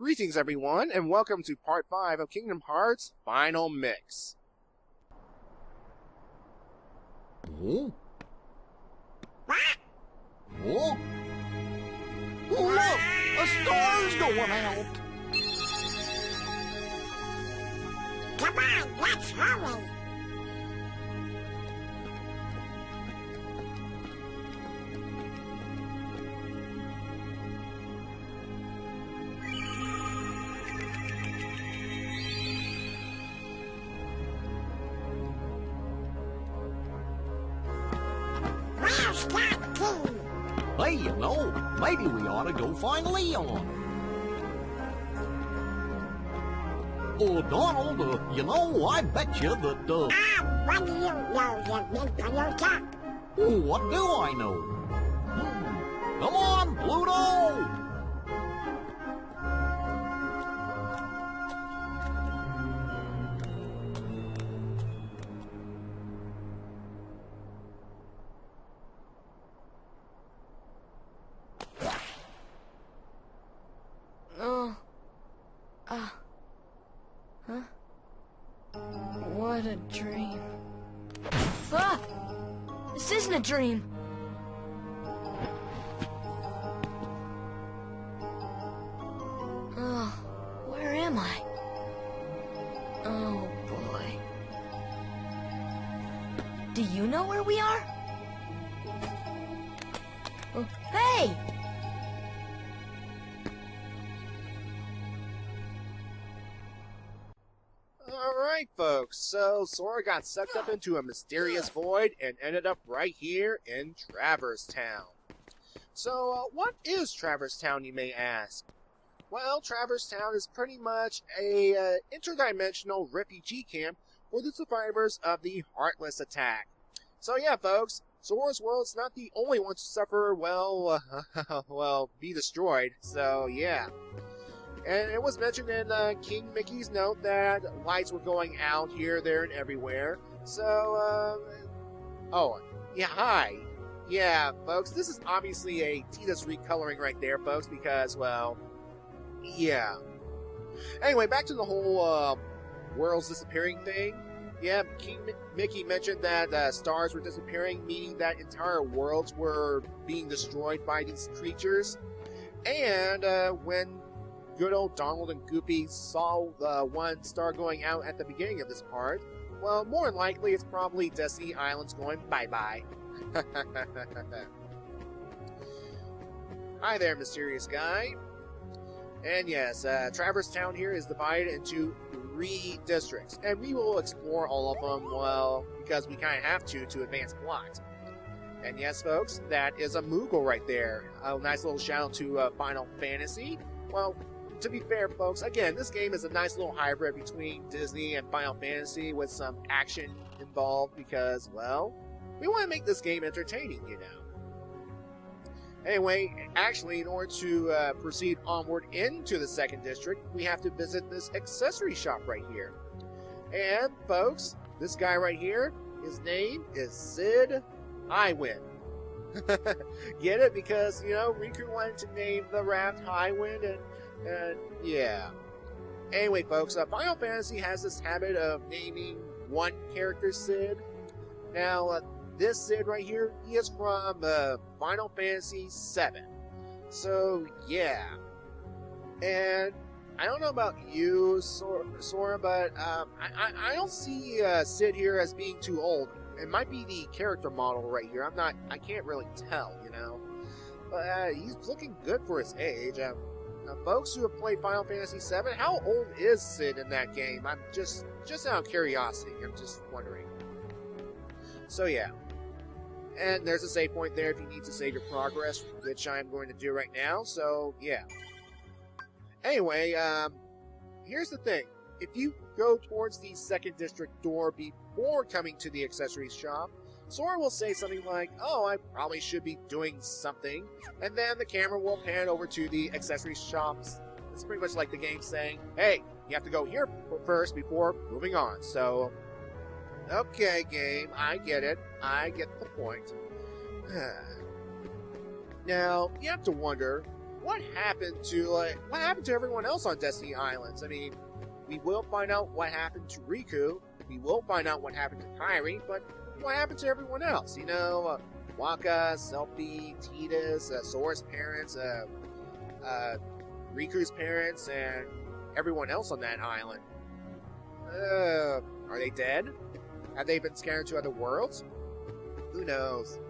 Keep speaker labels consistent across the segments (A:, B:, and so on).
A: Greetings everyone, and welcome to part 5 of Kingdom Hearts Final Mix.
B: Oh? Oh? Look! A star's going out!
C: Come on, let's hurry! Where's that key?
B: Hey, you know, maybe we ought to go find Leon. Oh, Donald, you know, I bet you that,
C: What do you know, you big Toyota?
B: what do I know? Come on, Pluto!
D: Huh? What a dream. Ah! This isn't a dream! Oh, where am I? Oh, boy. Do you know where we are? Oh, hey!
A: Alright folks, so Sora got sucked up into a mysterious void and ended up right here in Traverse Town. So, what is Traverse Town, you may ask? Well, Traverse Town is pretty much a interdimensional refugee camp for the survivors of the Heartless attack. So yeah folks, Sora's world's not the only one to suffer, well, be destroyed, so yeah. And it was mentioned in King Mickey's note that lights were going out here, there, and everywhere. So, oh, yeah, hi. Yeah, folks, this is obviously a Tita's recoloring right there, folks, because, well, yeah. Anyway, back to the whole, world's disappearing thing. Yeah, King Mickey mentioned that stars were disappearing, meaning that entire worlds were being destroyed by these creatures. And, when good old Donald and Goofy saw the one star going out at the beginning of this part, well, more than likely it's probably Destiny Island's going bye-bye. Hi there, mysterious guy. And yes, Traverse Town here is divided into 3 districts, and we will explore all of them, well, because we kind of have to advance plot. And yes, folks, that is a Moogle right there. A nice little shout out to Final Fantasy. Well, to be fair, folks, again, this game is a nice little hybrid between Disney and Final Fantasy with some action involved because, well, we want to make this game entertaining, you know. Anyway, actually, in order to proceed onward into the 2nd district, we have to visit this accessory shop right here. And, folks, this guy right here, his name is Sid Highwind. Get it? Because, you know, Riku wanted to name the raft Highwind, and yeah. Anyway, folks, Final Fantasy has this habit of naming one character Sid. Now, this Sid right here, he is from Final Fantasy VII. So, yeah. And I don't know about you, Sora, but I don't see Sid here as being too old. It might be the character model right here. I can't really tell, you know. But he's looking good for his age. Folks who have played Final Fantasy VII, how old is Sid in that game? I'm just out of curiosity. I'm just wondering. So yeah. And there's a save point there if you need to save your progress, which I'm going to do right now. So yeah. Anyway, here's the thing. If you go towards the 2nd district door before coming to the accessories shop, Sora will say something like, oh, I probably should be doing something, and then the camera will pan over to the accessories shops. It's pretty much like the game saying, hey, you have to go here first before moving on. So, okay, game, I get it. I get the point. Now, you have to wonder, what happened to everyone else on Destiny Islands? I mean, we will find out what happened to Riku. We will find out what happened to Kairi, but what happened to everyone else? You know, Waka, Selphie, Tidus, Sora's parents, Riku's parents, and everyone else on that island. Are they dead? Have they been scattered to other worlds? Who knows?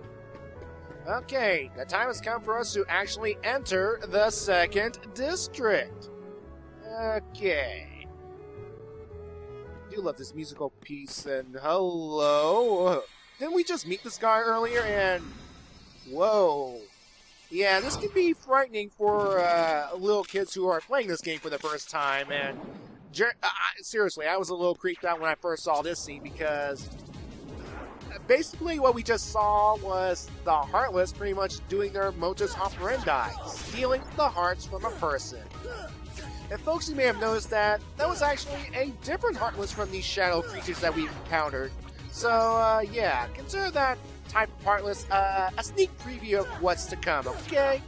A: Okay, the time has come for us to actually enter the second district. Okay. I do love this musical piece, and hello. Didn't we just meet this guy earlier? And whoa. Yeah, this can be frightening for little kids who are playing this game for the first time. And seriously, I was a little creeped out when I first saw this scene because basically what we just saw was the Heartless pretty much doing their modus operandi, stealing the hearts from a person. And folks, you may have noticed that was actually a different Heartless from these shadow creatures that we've encountered. So, yeah, consider that type of Heartless a sneak preview of what's to come, okay?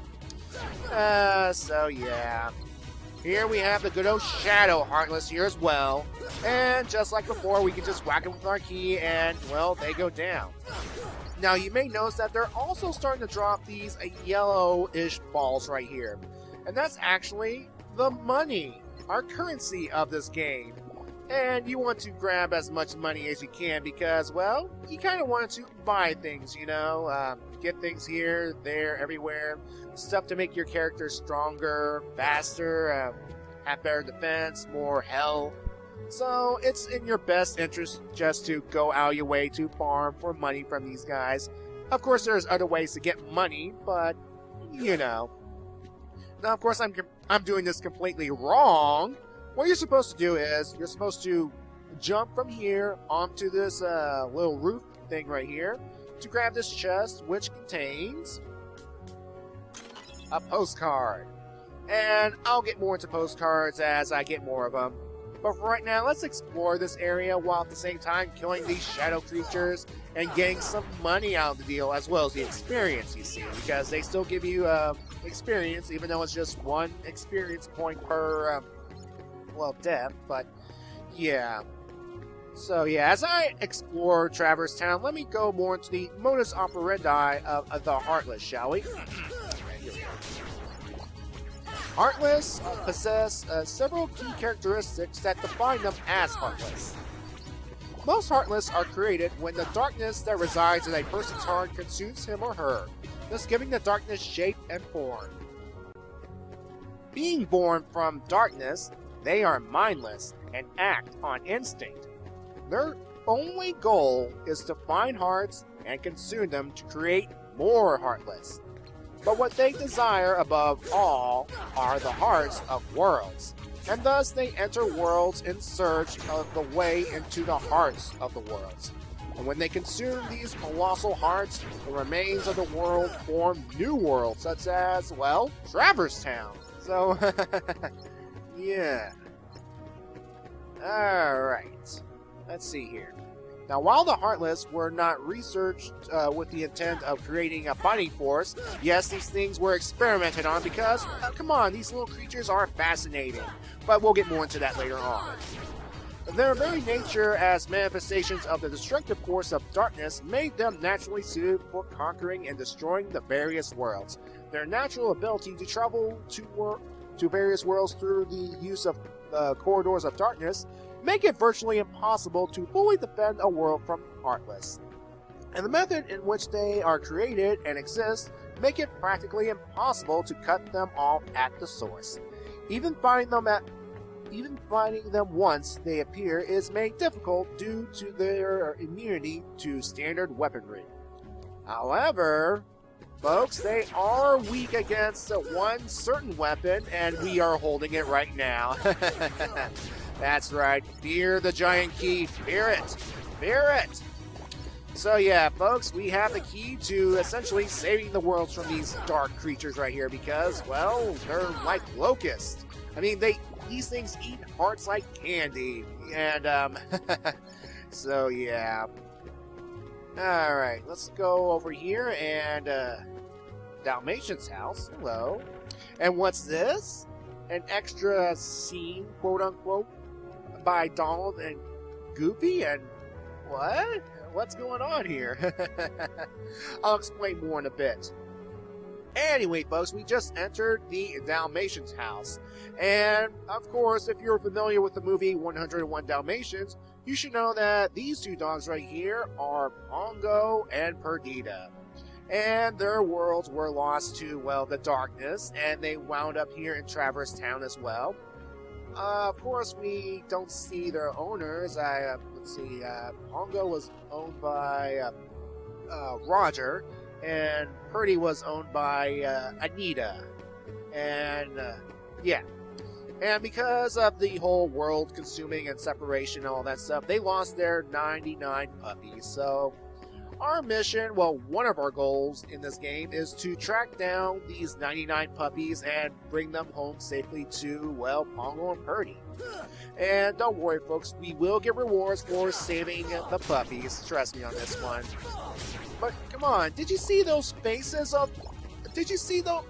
A: So, yeah. Here we have the good old Shadow Heartless here as well. And just like before, we can just whack them with our key and, well, they go down. Now, you may notice that they're also starting to drop these yellowish balls right here. And that's actually the money, our currency of this game. And you want to grab as much money as you can because, well, you kind of want to buy things, you know, get things here, there, everywhere. Stuff to make your character stronger, faster, have better defense, more health. So it's in your best interest just to go out of your way to farm for money from these guys. Of course, there's other ways to get money, but, you know. Now, of course, I'm doing this completely wrong. What you're supposed to do is, you're supposed to jump from here onto this little roof thing right here to grab this chest, which contains a postcard. And I'll get more into postcards as I get more of them. But for right now, let's explore this area while at the same time killing these shadow creatures and getting some money out of the deal, as well as the experience, you see, because they still give you experience, even though it's just one experience point per well, death, but yeah. So yeah, as I explore Traverse Town, let me go more into the modus operandi of the Heartless, shall we? Heartless possess several key characteristics that define them as Heartless. Most Heartless are created when the darkness that resides in a person's heart consumes him or her, thus giving the darkness shape and form. Being born from darkness, they are mindless and act on instinct. Their only goal is to find hearts and consume them to create more Heartless. But what they desire above all are the hearts of worlds, and thus they enter worlds in search of the way into the hearts of the worlds. And when they consume these colossal hearts, the remains of the world form new worlds, such as, well, Traverse Town. So, yeah. Alright. Let's see here. Now, while the Heartless were not researched with the intent of creating a fighting force, yes, these things were experimented on because, come on, these little creatures are fascinating. But we'll get more into that later on. Their very nature as manifestations of the destructive force of darkness made them naturally suited for conquering and destroying the various worlds. Their natural ability to travel to various worlds through the use of corridors of darkness make it virtually impossible to fully defend a world from Heartless. And the method in which they are created and exist make it practically impossible to cut them off at the source. Even finding them once they appear is made difficult due to their immunity to standard weaponry. However, folks, they are weak against one certain weapon, and we are holding it right now. That's right, fear the giant key, fear it, fear it! So yeah, folks, we have the key to essentially saving the worlds from these dark creatures right here because, well, they're like locusts. I mean, these things eat hearts like candy, and, so yeah. Alright, let's go over here and, Dalmatian's house, hello. And what's this? An extra scene, quote-unquote, by Donald and Goofy? And what? What's going on here? I'll explain more in a bit. Anyway, folks, we just entered the Dalmatians' house. And, of course, if you're familiar with the movie 101 Dalmatians, you should know that these two dogs right here are Pongo and Perdita. And their worlds were lost to, well, the darkness, and they wound up here in Traverse Town as well. Of course, we don't see their owners. Let's see, Pongo was owned by Roger, and Purdy was owned by Anita. And, yeah. And because of the whole world consuming and separation and all that stuff, they lost their 99 puppies. So, our mission, well, one of our goals in this game is to track down these 99 puppies and bring them home safely to, well, Pongo and Purdy. And don't worry, folks, we will get rewards for saving the puppies. Trust me on this one. But come on, did you see those faces of... Did you see those...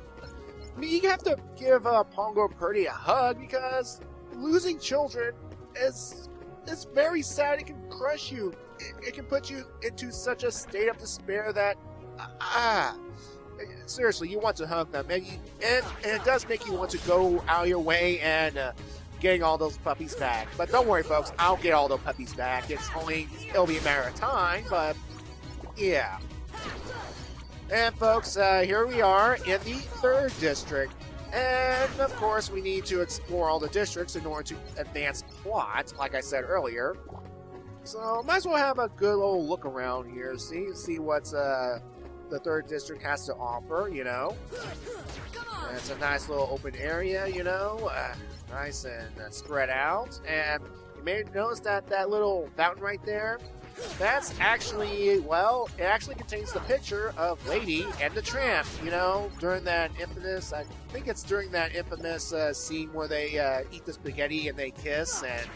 A: I mean, you have to give Pongo and Purdy a hug because losing children is very sad. It can crush you. It can put you into such a state of despair that, seriously, you want to hug them. And it does make you want to go out of your way and getting all those puppies back. But don't worry, folks, I'll get all those puppies back. It'll be a matter of time, but yeah. And folks, here we are in the 3rd district. And of course, we need to explore all the districts in order to advance plot, like I said earlier. So, might as well have a good old look around here, see what's the 3rd district has to offer, you know. And it's a nice little open area, you know, nice and spread out. And you may notice that little fountain right there, that's actually, well, it actually contains the picture of Lady and the Tramp, you know, during that infamous, I think it's during that infamous scene where they eat the spaghetti and they kiss, and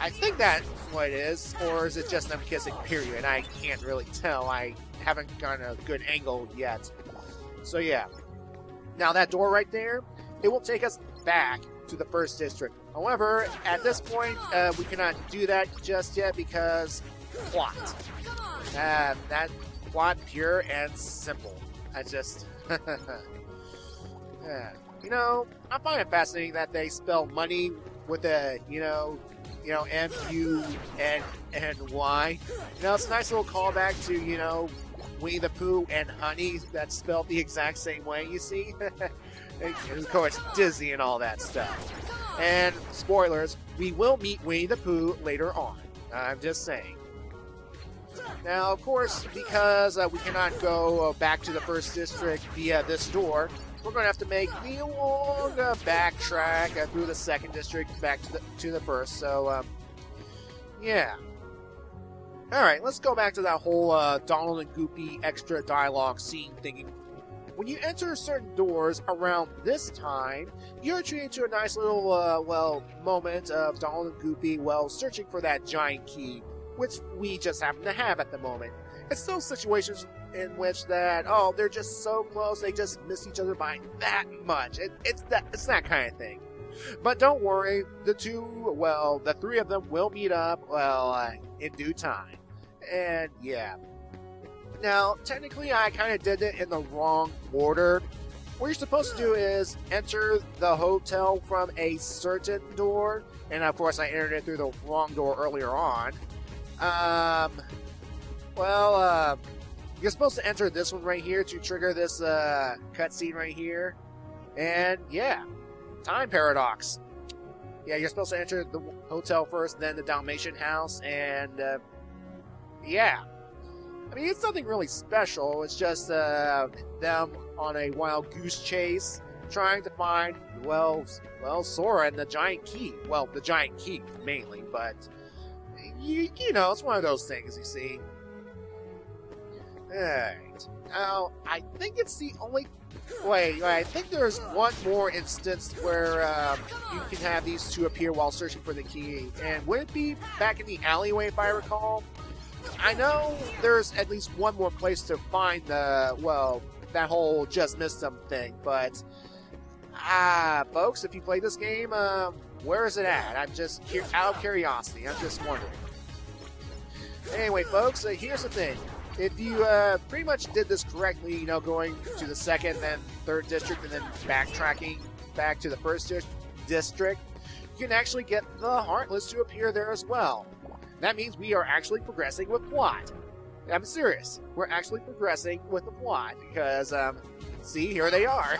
A: I think that's what it is, or is it just them kissing, period? I can't really tell. I haven't gotten a good angle yet. So yeah. Now that door right there, it will take us back to the 1st district. However, at this point, we cannot do that just yet because plot. That plot, pure and simple. I just... You know, I find it fascinating that they spell money with a, you know, M-U-N-N-Y. You know, it's a nice little callback to, you know, Winnie the Pooh and Honey that's spelled the exact same way, you see? And of course, Disney and all that stuff. And, spoilers, we will meet Winnie the Pooh later on. I'm just saying. Now, of course, because we cannot go back to the 1st district via this door, we're going to have to make the long backtrack through the 2nd district back to the 1st. So, yeah. Alright, let's go back to that whole Donald and Goofy extra dialogue scene thingy. When you enter certain doors around this time, you're treated to a nice little, well, moment of Donald and Goofy, well, searching for that giant key, which we just happen to have at the moment. It's those situations in which that, oh, they're just so close, they just miss each other by that much. It's that kind of thing. But don't worry, the 3 of them will meet up, well, in due time. And, yeah. Now, technically, I kind of did it in the wrong order. What you're supposed to do is enter the hotel from a certain door, and of course, I entered it through the wrong door earlier on. You're supposed to enter this one right here to trigger this cutscene right here. And yeah, time paradox. Yeah, you're supposed to enter the hotel first, then the Dalmatian house, and yeah. I mean, it's nothing really special. It's just them on a wild goose chase, trying to find, well, Sora and the giant key. Well, the giant key mainly, but you know, it's one of those things, you see. Alright. Now, I think it's the only... Wait, I think there's one more instance where you can have these two appear while searching for the key. And would it be back in the alleyway, if I recall? I know there's at least one more place to find the, well, that whole just missed them thing, but Folks, if you play this game, where is it at? I'm just out of curiosity. I'm just wondering. Anyway, folks, here's the thing. If you pretty much did this correctly, you know, going to the second, then third district, and then backtracking back to the first district, you can actually get the Heartless to appear there as well. That means we are actually progressing with plot. I'm serious. We're actually progressing with the plot because, see, here they are.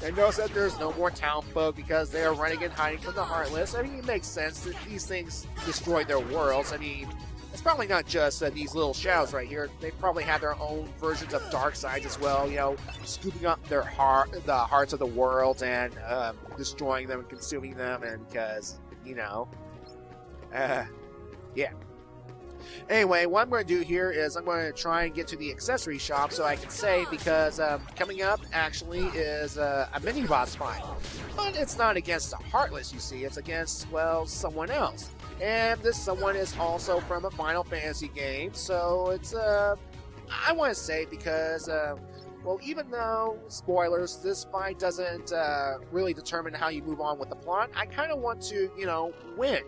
A: And notice that there's no more town folk because they are running and hiding from the Heartless. I mean, it makes sense that these things destroyed their worlds. I mean, it's probably not just these little shadows right here. They probably have their own versions of dark sides as well, you know, scooping up the hearts of the world and destroying them and consuming them, and because, you know, yeah. Anyway, what I'm going to do here is I'm going to try and get to the accessory shop so I can save, because coming up actually is a mini-boss fight. But it's not against the Heartless, you see. It's against, well, someone else. And this someone is also from a Final Fantasy game, so it's, I want to say because, well, even though, spoilers, this fight doesn't really determine how you move on with the plot, I kind of want to, you know, win.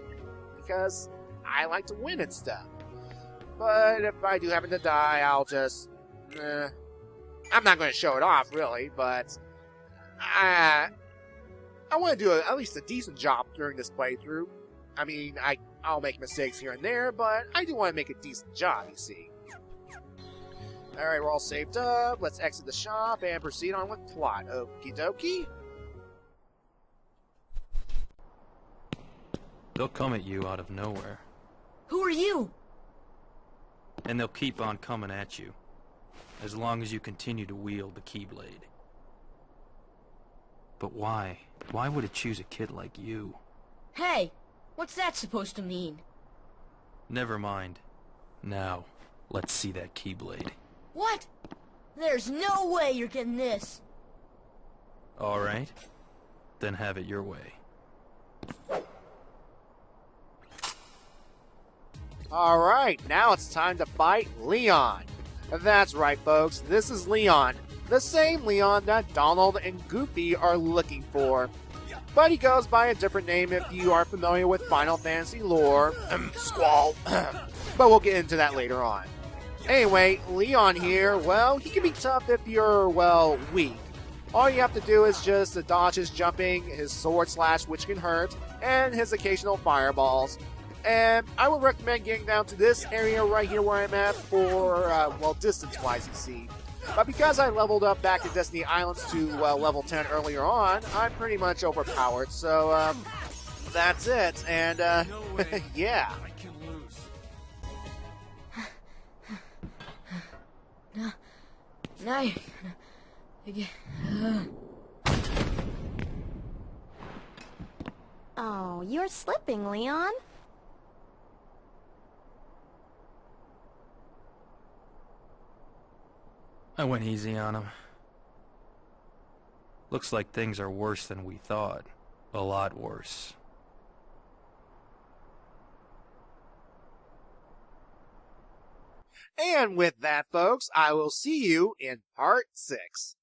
A: Because I like to win and stuff. But if I do happen to die, I'll just, I'm not going to show it off, really, but I want to do at least a decent job during this playthrough. I mean, I'll make mistakes here and there, but I do want to make a decent job, you see. Alright, we're all saved up. Let's exit the shop and proceed on with plot. Okie dokie.
E: They'll come at you out of nowhere.
D: Who are you?
E: And they'll keep on coming at you, as long as you continue to wield the Keyblade. But why? Why would it choose a kid like you?
D: Hey, what's that supposed to mean?
E: Never mind. Now, let's see that Keyblade.
D: What? There's no way you're getting this.
E: Alright, then have it your way.
A: Alright, now it's time to fight Leon. That's right, folks, this is Leon. The same Leon that Donald and Goofy are looking for. But he goes by a different name if you are familiar with Final Fantasy lore. Squall. But we'll get into that later on. Anyway, Leon here, well, he can be tough if you're, well, weak. All you have to do is just dodge his jumping, his sword slash, which can hurt, and his occasional fireballs. And I would recommend getting down to this area right here where I'm at for, well, distance-wise, you see. But because I leveled up back in Destiny Islands to, well, level 10 earlier on, I'm pretty much overpowered. So, that's it. And, yeah.
D: Now you're gonna...
C: Oh, you're slipping, Leon.
E: I went easy on him. Looks like things are worse than we thought. A lot worse.
A: And with that, folks, I will see you in part 6.